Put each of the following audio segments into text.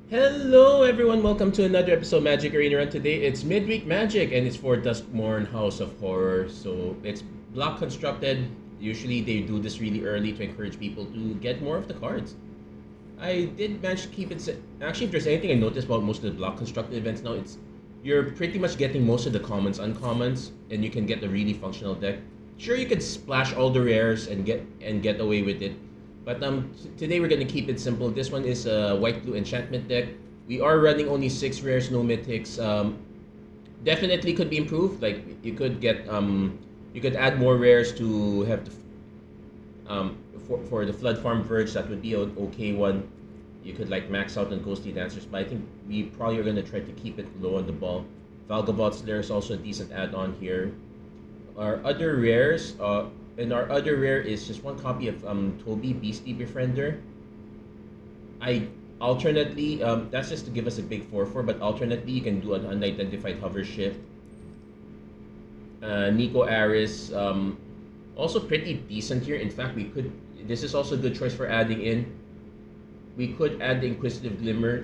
Hello everyone, welcome to another episode of Magic Arena Run. Today it's Midweek Magic and it's for Duskmourn House of Horror. So it's block constructed. Usually they do this really early to encourage people to get more of the cards. I did manage to keep it... Actually, if there's anything I noticed about most of the block constructed events now, it's you're pretty much getting most of the commons, uncommons, and you can get a really functional deck. Sure, you could splash all the rares and get away with it. But today we're gonna keep it simple. This one is a white-blue enchantment deck. We are running only 6 rares, no mythics. Definitely could be improved. Like you could get you could add more rares to have the for the Flood Farm Verge. That would be an okay one. You could like max out on Ghostly Dancers, but I think we probably are gonna try to keep it low on the ball. Valgavoth Slayer is also a decent add-on here. Our other rares, and our other rare is just one copy of Toby Beastie Befriender. Alternately, that's just to give us a big 4/4, but alternately you can do an unidentified hover shift. Nico Aris, also pretty decent here. In fact, this is also a good choice for adding in. We could add the Inquisitive Glimmer.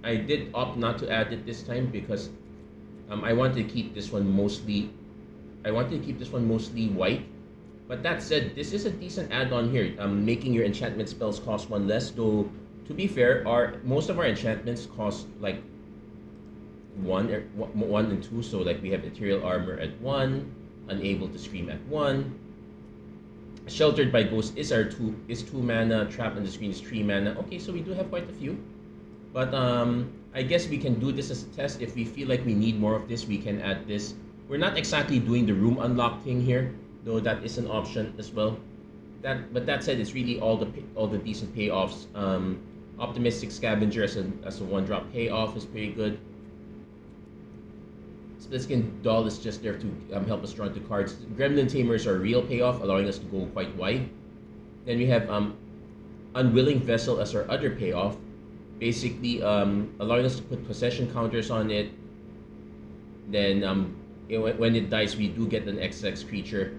I did opt not to add it this time because I wanted to keep this one mostly white. But that said, this is a decent add-on here, making your enchantment spells cost 1 less. Though, to be fair, most of our enchantments cost like 1 and 2. So like we have Ethereal Armor at 1, Unable to Scream at 1. Sheltered by Ghost is 2 mana. Trap on the Screen is 3 mana. Okay, so we do have quite a few. But I guess we can do this as a test. If we feel like we need more of this, we can add this. We're not exactly doing the room unlock thing here, though that is an option as well. But that said, it's really all the decent payoffs. Optimistic Scavenger as a 1-drop payoff is pretty good. Splitskin Doll is just there to help us draw into cards. Gremlin Tamers are a real payoff, allowing us to go quite wide. Then we have Unwilling Vessel as our other payoff, basically allowing us to put possession counters on it. Then when it dies, we do get an XX creature.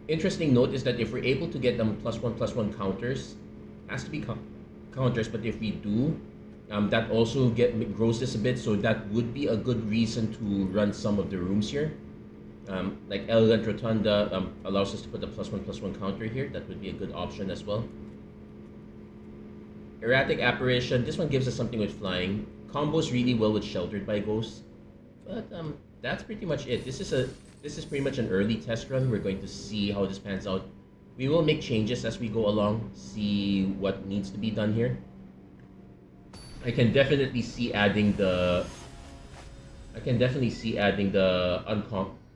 Interesting note is that if we're able to get them +1/+1 counters, has to be counters, but if we do, that also grows this a bit, so that would be a good reason to run some of the rooms here. Like Elegant Rotunda allows us to put a +1/+1 counter here. That would be a good option as well. Erratic Apparition, this one gives us something with flying. Combos really well with Sheltered by Ghosts. But that's pretty much it. This is pretty much an early test run. We're going to see how this pans out. We will make changes as we go along, see what needs to be done here. I can definitely see adding the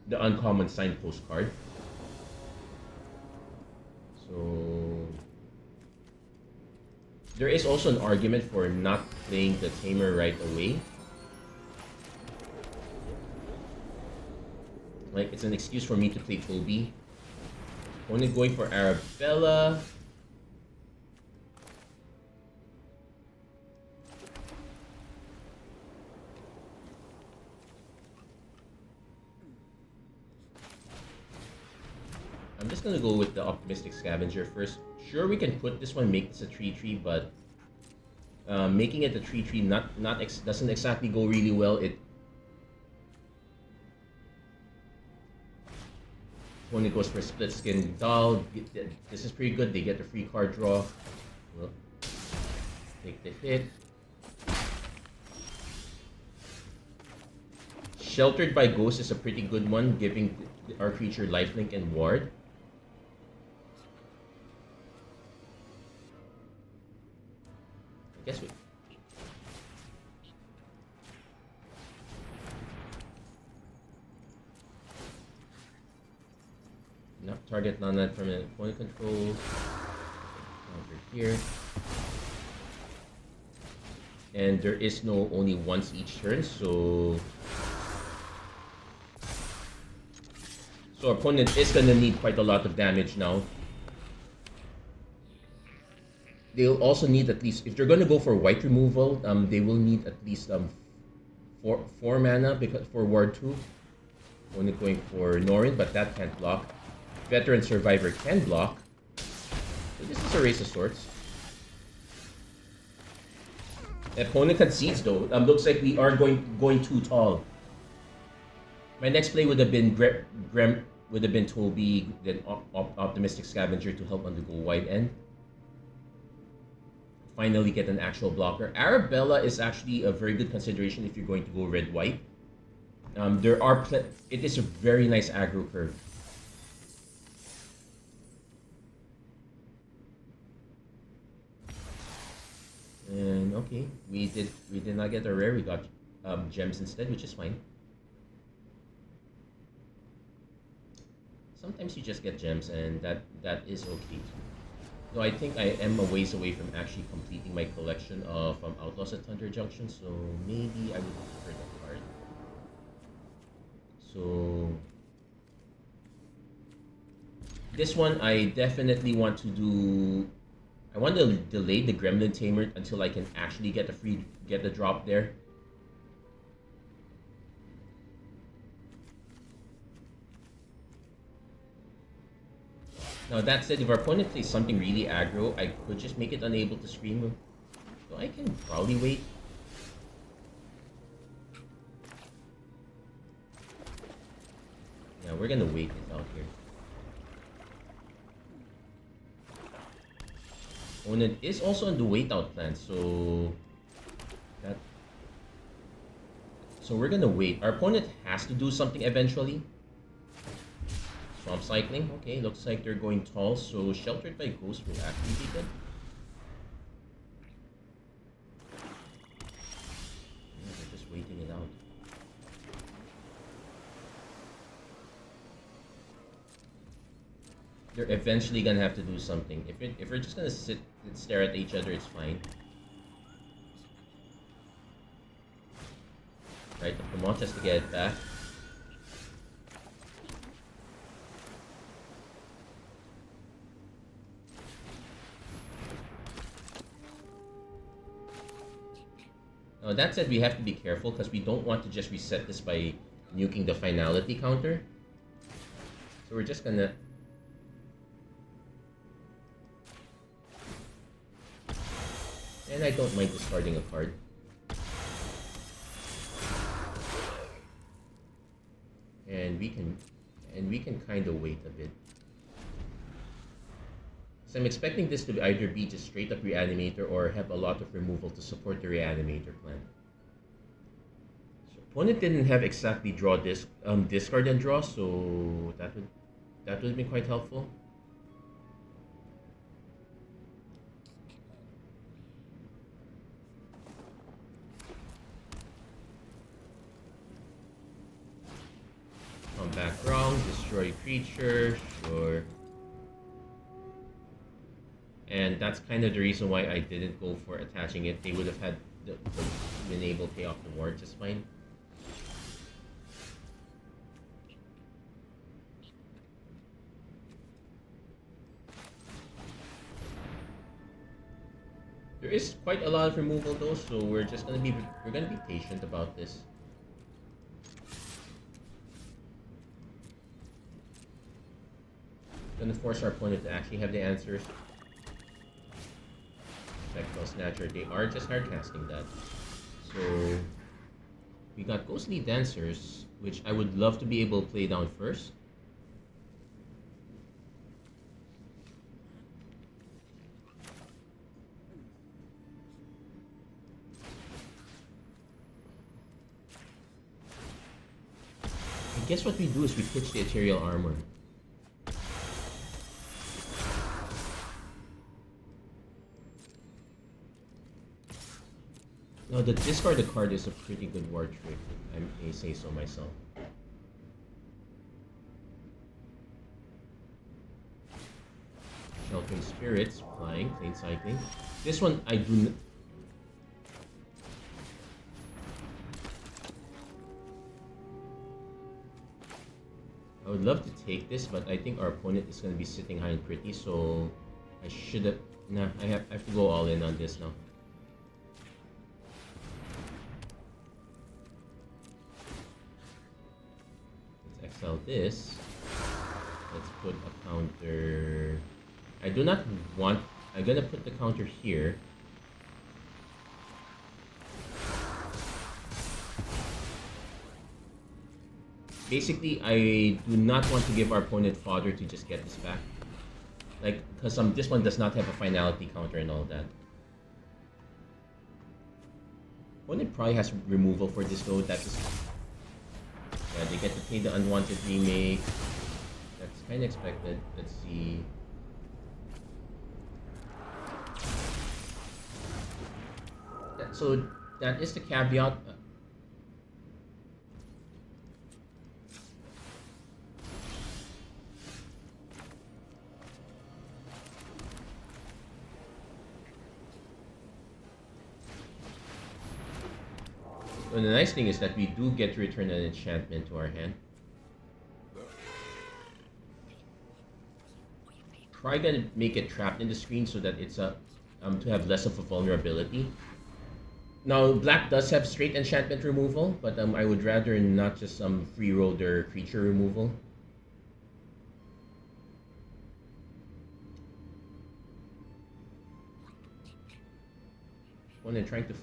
uncommon signpost card. So there is also an argument for not playing the Tamer right away. Like, it's an excuse for me to play Toby. Only going for Arabella. I'm just gonna go with the Optimistic Scavenger first. Sure, we can put this one, make this a 3/3, but making it a 3/3 doesn't exactly go really well. When it goes for Splitskin Doll, this is pretty good. They get the free card draw. Well, take the hit. Sheltered by Ghost is a pretty good one, giving our creature lifelink and ward. I guess we... No, target non-land permanent point control. Over here. And there is only once each turn, so our opponent is gonna need quite a lot of damage now. They'll also need at least, if they're gonna go for white removal, they will need at least 4 mana because for Ward 2. Only going for Norin, but that can't block. Veteran Survivor can block. So this is a race of sorts. Opponent concedes though. Looks like we are going too tall. My next play would have been would have been Toby, then Optimistic Scavenger to help on the go wide end. Finally get an actual blocker. Arabella is actually a very good consideration if you're going to go red-white. It is a very nice aggro curve. And okay, we did not get a rare. We got gems instead, which is fine. Sometimes you just get gems, and that is okay too. So I think I am a ways away from actually completing my collection of Outlaws at Thunder Junction, so maybe I would prefer that card. So this one I definitely want to do. I want to delay the Gremlin Tamer until I can actually get the drop there. Now that said, if our opponent plays something really aggro, I could just make it unable to scream. So I can probably wait. Yeah, we're gonna wait it out here. Opponent is also on the wait out plan, so we're gonna wait. Our opponent has to do something eventually. Swamp cycling. Okay, looks like they're going tall, so Sheltered by Ghost will actually be good. Yeah, they're just waiting it out. They're eventually gonna have to do something. If we're just gonna sit and stare at each other, it's fine. Right, the Pamont has to get it back. Now that said, we have to be careful because we don't want to just reset this by nuking the finality counter. So we're just gonna... And I don't mind discarding a card. And we can kind of wait a bit. So I'm expecting this to either be just straight up Reanimator or have a lot of removal to support the Reanimator plan. So opponent didn't have exactly draw discard and draw, so that would have been quite helpful. Come back wrong, destroy creature, sure. And that's kind of the reason why I didn't go for attaching it. They would have had been able to pay off the ward just fine. There is quite a lot of removal though, so we're gonna be patient about this. Gonna force our opponent to actually have the answers. Spectral Snatcher, they are just hard casting that. So we got Ghostly Dancers, which I would love to be able to play down first. I guess what we do is we pitch the Ethereal Armor. Now the discard the card is a pretty good war trick, I may say so myself. Sheltering Spirits, flying, plane cycling. This one I do I would love to take this, but I think our opponent is going to be sitting high and pretty, so I should have... Nah, I have to go all in on this now. Let's exile this. Let's put a counter... I do not want... I'm going to put the counter here. basically, I do not want to give our opponent fodder to just get this back. Like, because this one does not have a finality counter and all that. Opponent probably has removal for this though. That is, yeah, they get to pay the unwanted remake. That's kind of expected. Let's see. So that is the caveat. And the nice thing is that we do get to return an enchantment to our hand. Try gonna make it trapped in the screen so that it's to have less of a vulnerability. Now black does have straight enchantment removal, but I would rather not just free roll their creature removal. When they're trying to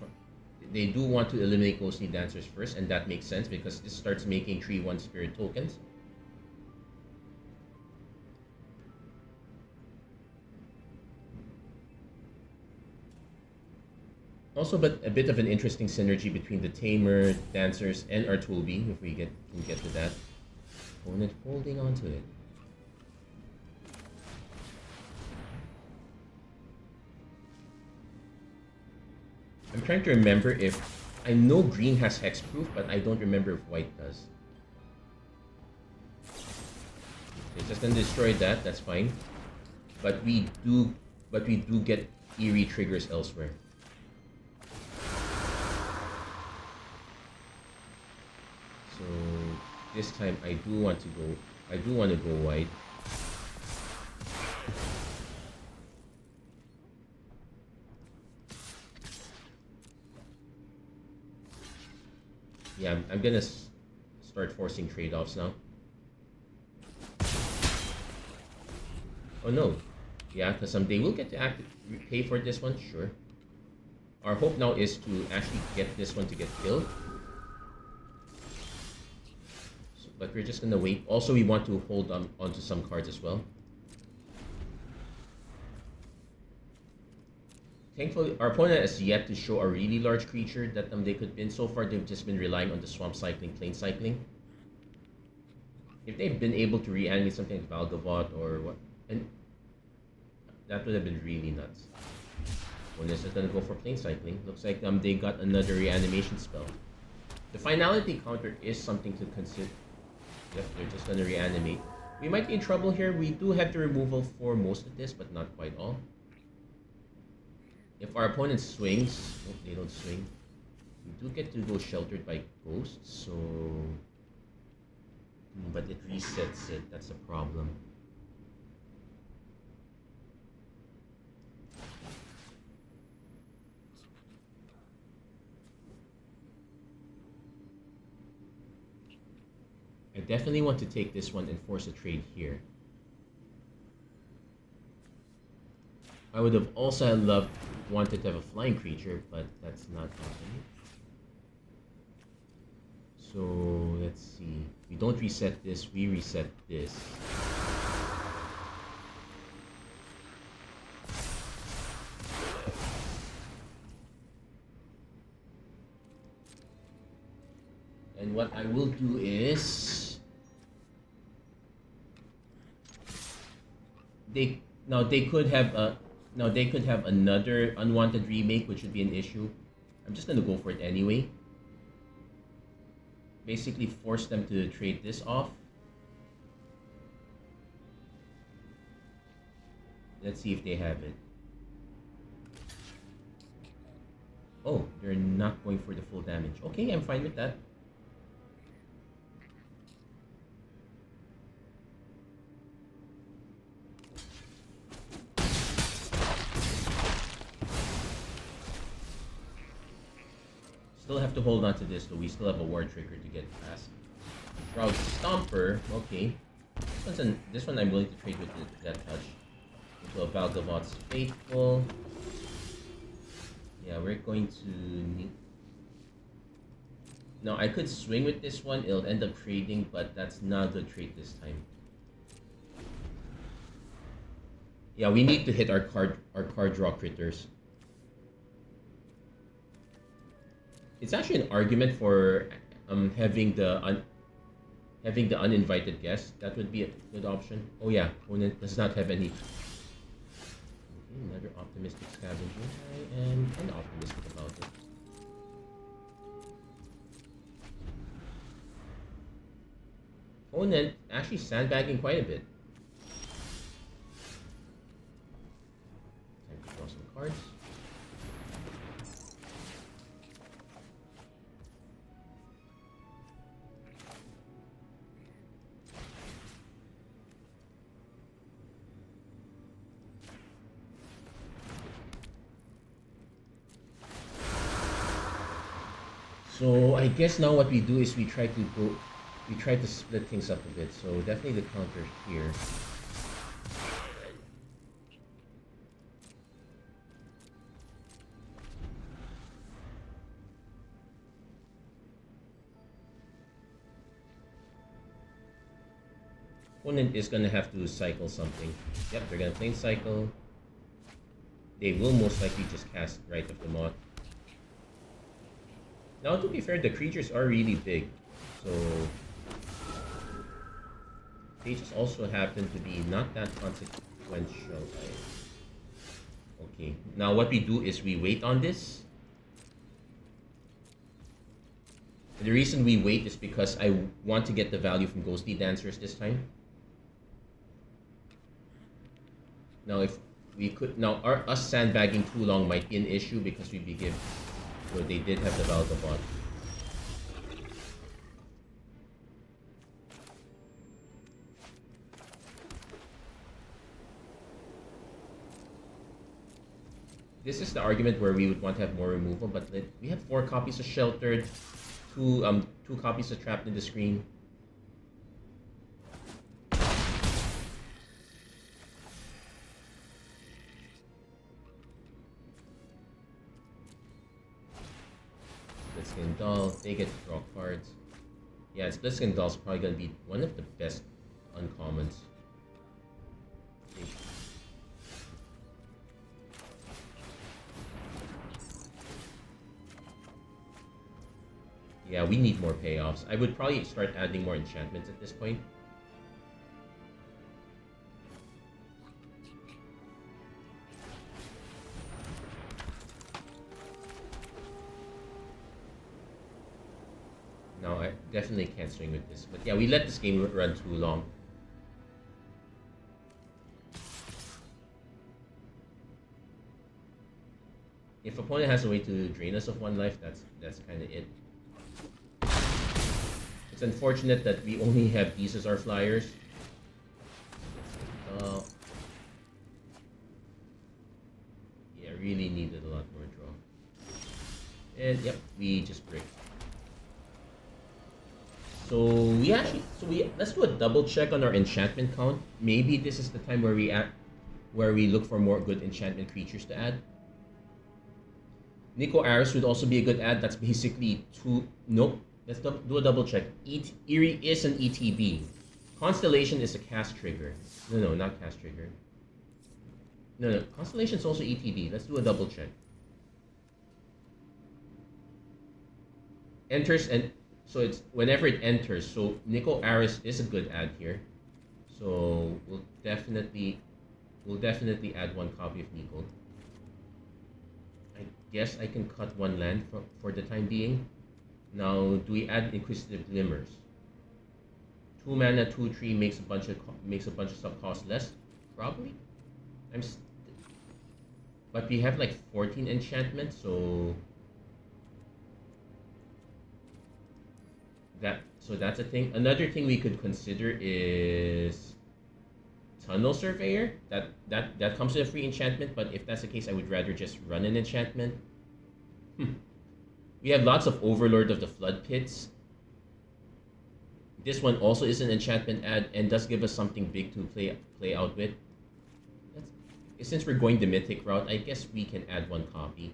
they do want to eliminate Ghostly Dancers first, and that makes sense because this starts making 3/1 spirit tokens. Also, but a bit of an interesting synergy between the Tamer, Dancers, and Artulbi, if we can get to that. Opponent holding on to it. I'm trying to remember if... I know green has hexproof, but I don't remember if white does. Okay, just gonna destroy that, that's fine. But we do get eerie triggers elsewhere. So this time I do want to go wide. Yeah, I'm gonna start forcing trade-offs now. Oh no. Yeah, because they will get to pay for this one, sure. Our hope now is to actually get this one to get killed. So, but we're just gonna wait. Also, we want to hold onto some cards as well. Thankfully, our opponent has yet to show a really large creature that they could win. So far, they've just been relying on the swamp cycling, plane cycling. If they've been able to reanimate something like Valgavot or what, and that would have been really nuts. One is just gonna go for plane cycling. Looks like they got another reanimation spell. The finality counter is something to consider. Yep, they're just gonna reanimate. We might be in trouble here. We do have the removal for most of this, but not quite all. If our opponent swings, oh, they don't swing. We do get to go sheltered by ghosts, so... But it resets it, that's a problem. I definitely want to take this one and force a trade here. I would have also wanted to have a flying creature, but that's not happening. So let's see. We don't reset this, we reset this. And what I will do is they could have another unwanted remake, which would be an issue. I'm just gonna go for it anyway. Basically force them to trade this off. Let's see if they have it. Oh, they're not going for the full damage. Okay, I'm fine with that. Still have to hold on to this though. We still have a war trigger to get past. Shroud Stomper, okay. This one I'm willing to trade with that touch. So Valgavot's Faithful. Yeah, we're going to need... Now I could swing with this one, it'll end up trading, but that's not a good trade this time. Yeah, we need to hit our card draw critters. It's actually an argument for having the uninvited guest. That would be a good option. Oh yeah, opponent does not have any. Okay, another optimistic scavenger. I am optimistic about it. Opponent actually sandbagging quite a bit. Time to draw some cards. So I guess now what we do is we try to split things up a bit. So definitely the counter here. Opponent is gonna have to cycle something. Yep, they're gonna plane cycle. They will most likely just cast Rite of the Moth. Now, to be fair, the creatures are really big, so they just also happen to be not that consequential. Okay, now what we do is we wait on this. And the reason we wait is because I want to get the value from Ghostly Dancers this time. Now, if we could, now us sandbagging too long might be an issue because we'd be given. So they did have the Vagabond. This is the argument where we would want to have more removal, but we have 4 copies of Sheltered, two copies of Trapped in the Screen. Blitzskin Doll, they get to draw cards. Yeah, Blitzskin Doll's probably gonna be one of the best uncommons. Yeah, we need more payoffs. I would probably start adding more enchantments at this point. No, I definitely can't swing with this. But yeah, we let this game run too long. If opponent has a way to drain us of 1 life, that's kind of it. It's unfortunate that we only have these as our flyers. Yeah, really needed a lot more draw. And yep, we just break. So let's do a double check on our enchantment count. Maybe this is the time where we look for more good enchantment creatures to add. Nico Aris would also be a good add. That's basically 2. Nope. Let's do a double check. Eerie is an ETB. Constellation is a cast trigger. No, not cast trigger. No. Constellation is also ETB. Let's do a double check. Enters and so it's whenever it enters. So Nico Aris is a good add here. So we'll definitely add 1 copy of Nico. I guess I can cut 1 land for the time being. Now, do we add Inquisitive Glimmers? 2 mana, 2/3 makes a bunch of sub cost less, probably. But we have like 14 enchantments, so that's a thing. Another thing we could consider is Tunnel Surveyor. That comes with a free enchantment, but if that's the case, I would rather just run an enchantment. We have lots of Overlord of the Flood Pits. This one also is an enchantment add and does give us something big to play out with. Since we're going the Mythic route, I guess we can add 1 copy.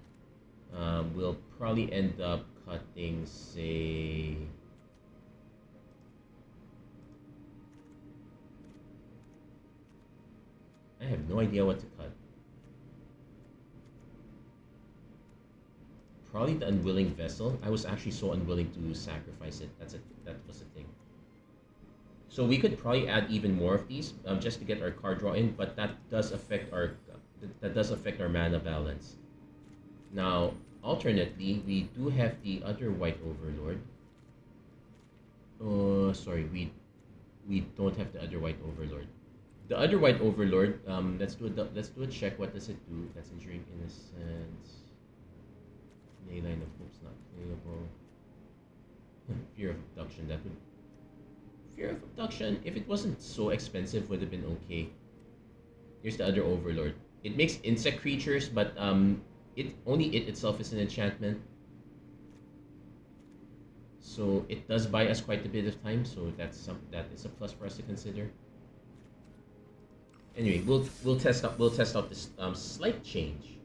We'll probably end up cutting, say, I have no idea what to cut. Probably the unwilling vessel. I was actually so unwilling to sacrifice it. That was the thing. So we could probably add even more of these just to get our card draw in, but that does affect our mana balance. Now, alternately, we do have the other white overlord. Oh, sorry, we don't have the other white overlord. The other white overlord. Let's do a check. What does it do? That's enduring innocence. Leyline of Hope's not playable. Fear of abduction. That would. Fear of abduction, if it wasn't so expensive, would have been okay. Here's the other overlord. It makes insect creatures, but it itself is an enchantment. So it does buy us quite a bit of time. So that is a plus for us to consider. Anyway, we'll test out this slight change.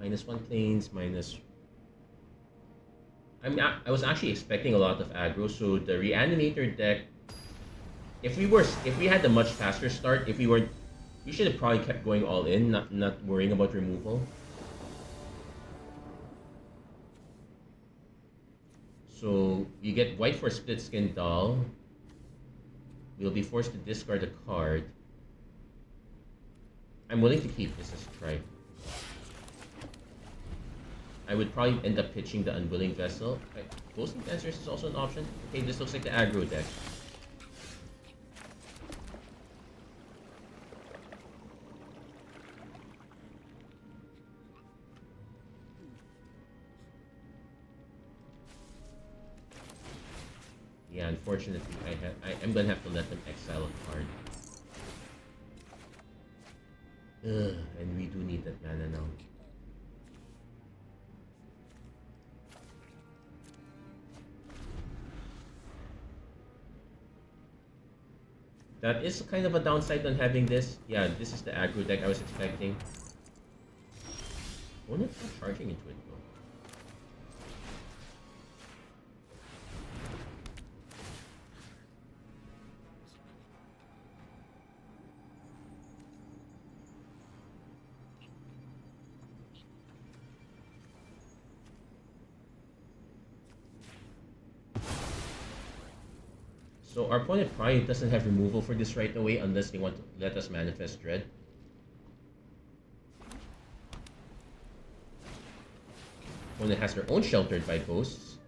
-1 planes, minus. I was actually expecting a lot of aggro, so the Reanimator deck. If we had a much faster start, we should have probably kept going all in, not worrying about removal. So you get white for Split Skin Doll. We'll be forced to discard a card. I'm willing to keep this as a try. I would probably end up pitching the Unwilling Vessel. Okay. Ghostly Dancers is also an option. Okay, this looks like the aggro deck. Yeah, unfortunately, I'm gonna have to let them exile a card. And we do need that mana now. That is kind of a downside on having this. Yeah, this is the aggro deck I was expecting. Opponent's not charging into it though. So our opponent probably doesn't have removal for this right away unless they want to let us manifest Dread. Opponent has their own Sheltered by Ghosts.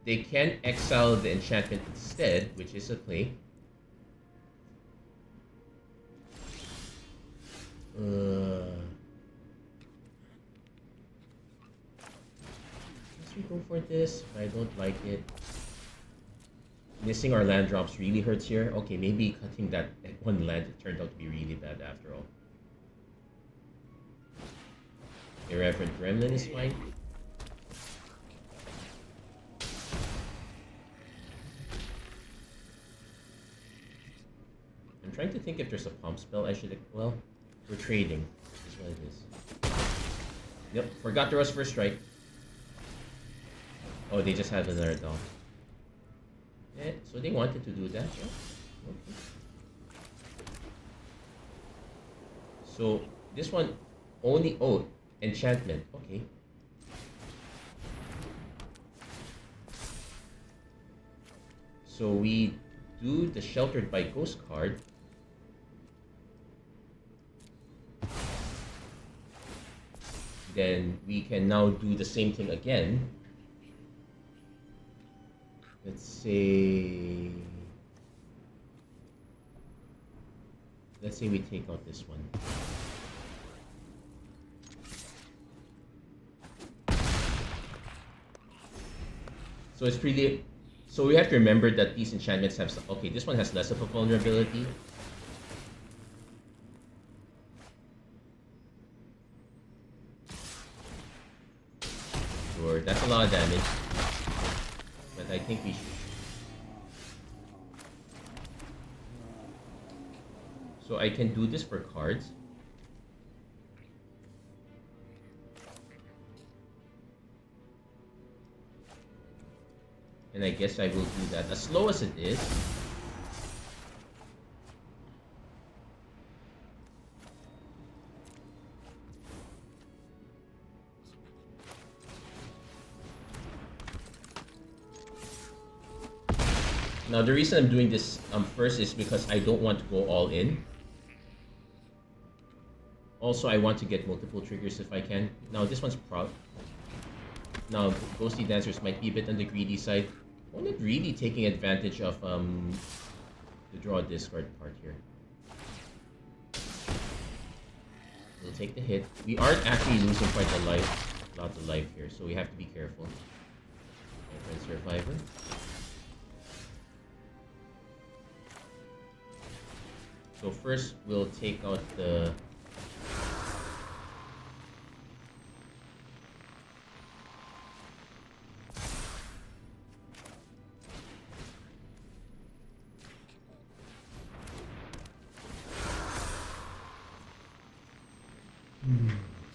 They can exile the enchantment instead, which is a play. Let's we go for this. I don't like it. Missing our land drops really hurts here. Okay, maybe cutting that one land turned out to be really bad after all. Irreverent Gremlin is fine. I'm trying to think if there's a pump spell I should... Well, we're trading. That's what it is. Yep, forgot there was first strike. Oh, they just had another doll. Yeah, so they wanted to do that. Yeah. Okay. So this one only enchantment. Okay. So we do the Sheltered by Ghost card. Then we can now do the same thing again. Let's say we take out this one. So it's really, so we have to remember that these enchantments have some, okay, this one has less of a vulnerability. Sure, that's a lot of damage. But I think we should. So I can do this for cards. And I guess I will do that. As slow as it is. Now the reason I'm doing this first is because I don't want to go all in. Also, I want to get multiple triggers if I can. Now this one's proc. Now Ghostly Dancers might be a bit on the greedy side. I'm not really taking advantage of the draw discard part here. We'll take the hit. We aren't actually losing quite a lot of life here, so we have to be careful. My friend Survivor. So first, we'll take out the...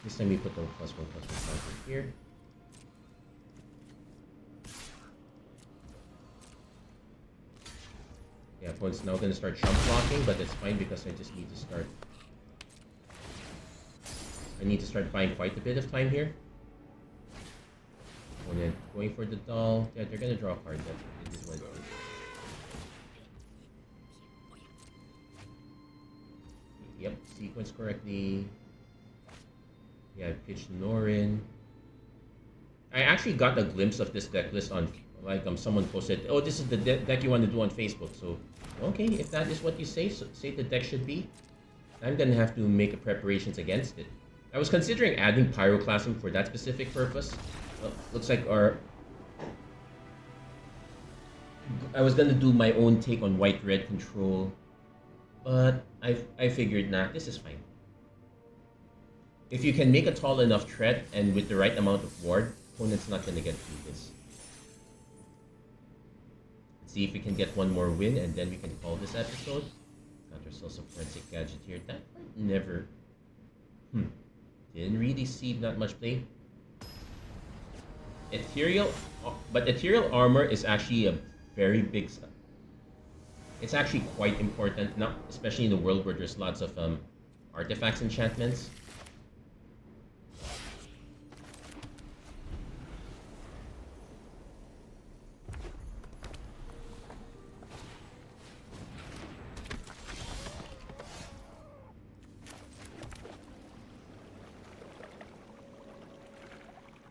This time we put the +1/+1 counter here. Yeah, opponent's now going to start jump blocking, but it's fine because I just need to start. I need to start buying quite a bit of time here. Opponent going for the doll. Yeah, they're going to draw a card. That it is what it is. Yep, sequence correctly. Yeah, I pitched Norin. I actually got a glimpse of this deck list on, like, someone posted, oh, this is the deck you want to do on Facebook. So, okay, if that is what you say, so say the deck should be, I'm gonna have to make a preparations against it. I was considering adding Pyroclasm for that specific purpose. Well, looks like I was gonna do my own take on white-red control, but I figured, nah, this is fine. If you can make a tall enough threat and with the right amount of ward, opponent's not gonna get through this. Let's see if we can get one more win and then we can call this episode. Got ourselves a Forensic Gadget here. That might never... Didn't really see that much play. Ethereal... But Ethereal Armor is actually a very big... It's actually quite important, not especially in the world where there's lots of artifacts enchantments.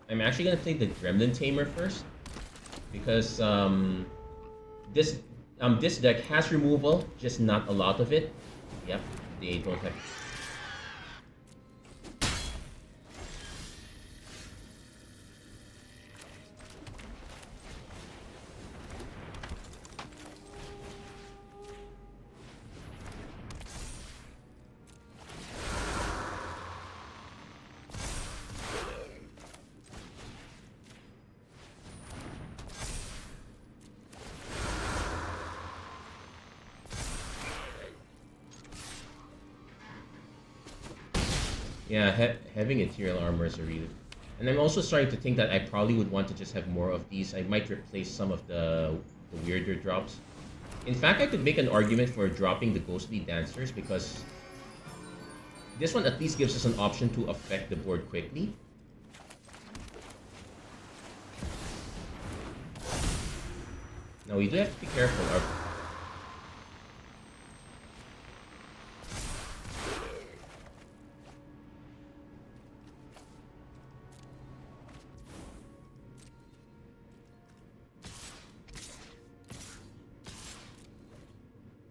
I'm actually gonna play the Gremlin Tamer first because this deck has removal, just not a lot of it. Yep, they don't have. Yeah, having Ethereal Armor is a real... And I'm also starting to think that I probably would want to just have more of these. I might replace some of the weirder drops. In fact, I could make an argument for dropping the Ghostly Dancers because this one at least gives us an option to affect the board quickly. Now we do have to be careful.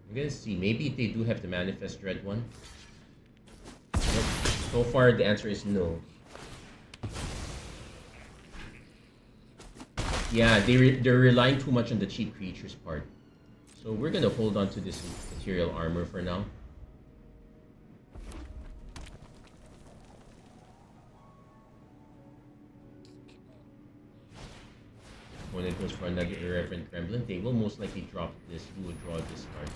I'm gonna see, maybe they do have the Manifest Dread one. Nope. So far the answer is no. Yeah, they're relying too much on the cheap creatures part. So we're gonna hold on to this Ethereal Armor for now. When it goes for another Irreverent Gremlin, they will most likely drop this, do a draw this card.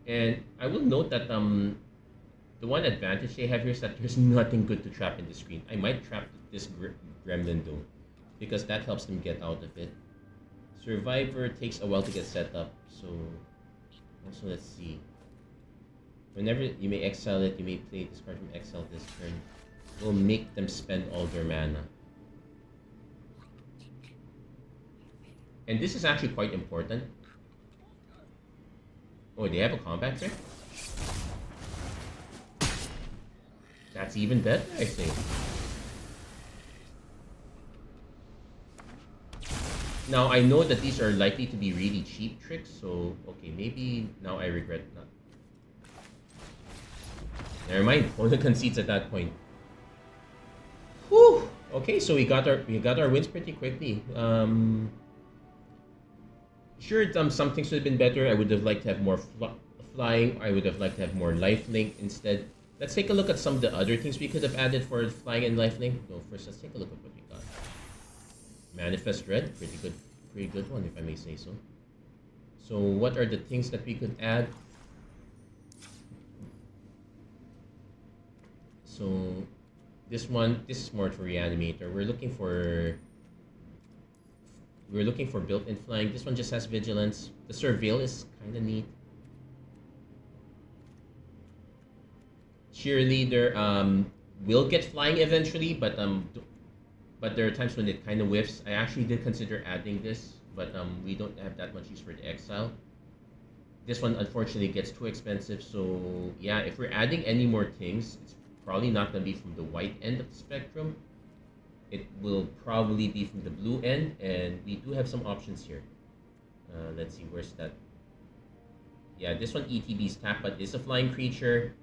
And I will note that the the one advantage they have here is that there's nothing good to trap in the screen. I might trap this gremlin though, because that helps them get out of it. Survivor takes a while to get set up, so also let's see. Whenever you may exile it, you may play this card from exile this turn. It will make them spend all their mana. And this is actually quite important. Oh, they have a combat trick? That's even better, I think. Now, I know that these are likely to be really cheap tricks, so okay, maybe now I regret not. Never mind, opponent concedes at that point. Whew! Okay, so we got our wins pretty quickly. Sure, some things would have been better. I would have liked to have more flying. I would have liked to have more lifelink instead. Let's take a look at some of the other things we could have added for flying and lifelink. No, first let's take a look at what we got. Manifest Red, pretty good one if I may say so. So what are the things that we could add? So this is more for Reanimator. We're looking for built-in flying. This one just has vigilance. The Surveil is kind of neat. Cheerleader will get flying eventually, but there are times when it kind of whiffs. I actually did consider adding this, but we don't have that much use for the exile. This one unfortunately gets too expensive, so yeah, if we're adding any more things, it's probably not going to be from the white end of the spectrum. It will probably be from the blue end, and we do have some options here. Let's see, where's that? Yeah, this one ETB's tap, but is a flying creature.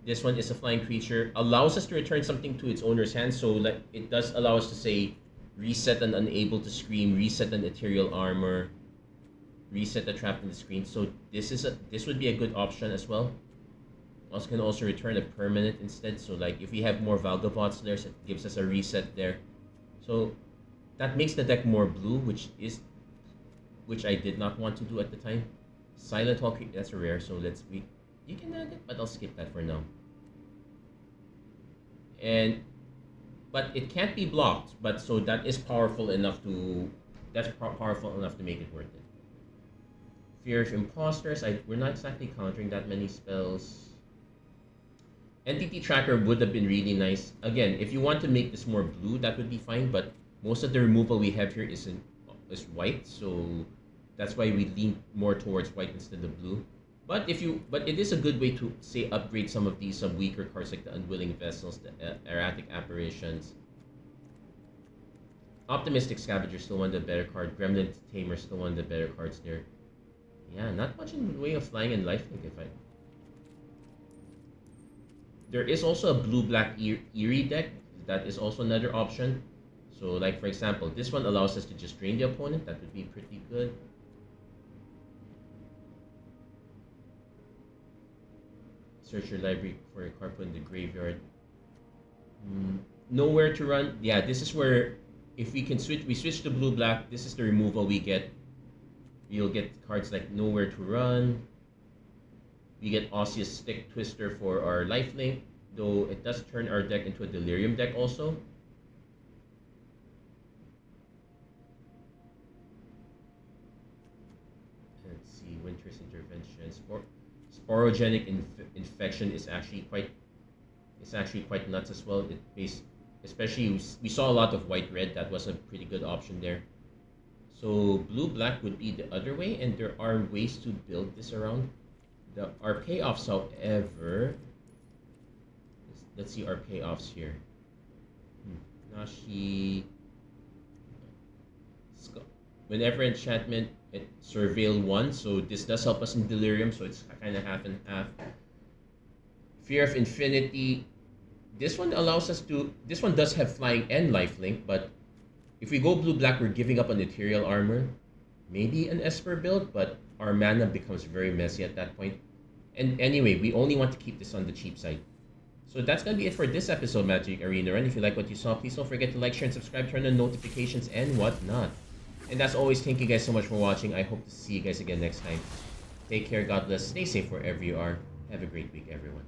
This one is a flying creature. Allows us to return something to its owner's hand, so like it does allow us to say reset an unable to scream, reset an ethereal armor, reset the trap in the screen. So this would be a good option as well. Also can also return a permanent instead. So like if we have more Valgavots there, so it gives us a reset there. So that makes the deck more blue, which I did not want to do at the time. Silent Hawk, that's a rare, so you can add it, but I'll skip that for now. But it can't be blocked, but so that is powerful enough to make it worth it. Fear of Imposters, we're not exactly countering that many spells. Entity Tracker would have been really nice. Again, if you want to make this more blue, that would be fine, but most of the removal we have here is white, so that's why we lean more towards white instead of blue. But it is a good way to say upgrade some of these weaker cards like the Unwilling Vessels, the Erratic Apparitions. Optimistic Scavenger still one of the better cards. Gremlin Tamer still one of the better cards there. Yeah, not much in the way of flying and lifelink There is also a blue-black eerie deck. That is also another option. So like for example, this one allows us to just drain the opponent. That would be pretty good. Search your library for a card put in the graveyard. Nowhere to Run. Yeah, this is where if we switch to blue-black, this is the removal we get. You'll get cards like Nowhere to Run. We get Osseous Stick Twister for our lifelink, though it does turn our deck into a Delirium deck also. Let's see, Winter's Intervention. Sporogenic Infection is actually quite nuts as well. Especially we saw a lot of white-red. That was a pretty good option there. So blue-black would be the other way, and there are ways to build this around. Our payoffs, however, let's see our payoffs here. Nashi, whenever enchantment, it Surveil 1, so this does help us in Delirium, so it's kind of half and half. Fear of Infinity, this one does have flying and lifelink, but if we go blue-black, we're giving up an Ethereal Armor, maybe an Esper build, but our mana becomes very messy at that point. And anyway, we only want to keep this on the cheap side. So that's going to be it for this episode, Magic Arena. And if you like what you saw, please don't forget to like, share, and subscribe, turn on notifications, and whatnot. And as always, thank you guys so much for watching. I hope to see you guys again next time. Take care, God bless, stay safe wherever you are. Have a great week, everyone.